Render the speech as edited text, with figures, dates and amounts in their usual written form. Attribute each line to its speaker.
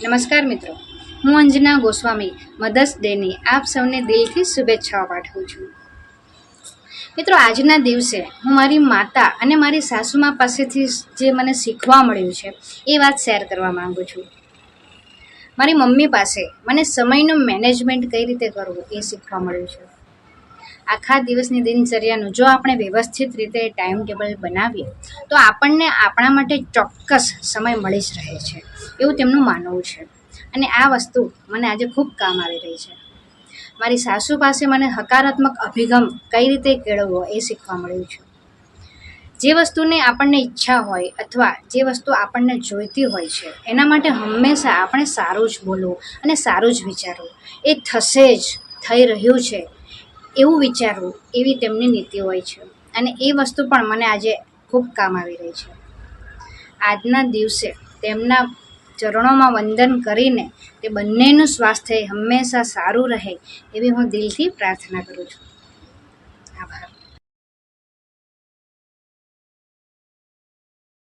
Speaker 1: નમસ્કાર મિત્રો, હું અંજના ગોસ્વામી મધર્સ ડેની આપ સૌને દિલથી શુભેચ્છાઓ પાઠવું છું. મિત્રો, આજના દિવસે હું મારી માતા અને મારી સાસુમા પાસેથી જે મને શીખવા મળ્યું છે એ વાત શેર કરવા માંગુ છું. મારી મમ્મી પાસે મને સમયનું મેનેજમેન્ટ કઈ રીતે કરવું એ શીખવા મળ્યું છે. આખા દિવસની દિનચર્યાનું જો આપણે વ્યવસ્થિત રીતે ટાઈમ ટેબલ બનાવીએ તો આપણને આપણા માટે ચોક્કસ સમય મળી જ રહે છે એવું તેમનું માનવું છે. અને આ વસ્તુ મને આજે ખૂબ કામ આવી રહી છે. મારી સાસુ પાસે મને હકારાત્મક અભિગમ કઈ રીતે કેળવવો એ શીખવા મળ્યું છે. જે વસ્તુને આપણને ઈચ્છા હોય અથવા જે વસ્તુ આપણને જોઈતી હોય છે એના માટે હંમેશા આપણે સારું જ બોલવું અને સારું જ વિચારવું. એ થશે જ, થઈ રહ્યું છે એવું વિચારવું, એવી તેમની નીતિ હોય છે. અને એ વસ્તુ પણ મને આજે ખૂબ કામ આવી રહી છે. આજના દિવસે તેમના ચરણોમાં વંદન કરીને તે બંનેનું સ્વાસ્થ્ય હંમેશા સારું રહે એવી હું દિલથી પ્રાર્થના કરું છું. આભાર.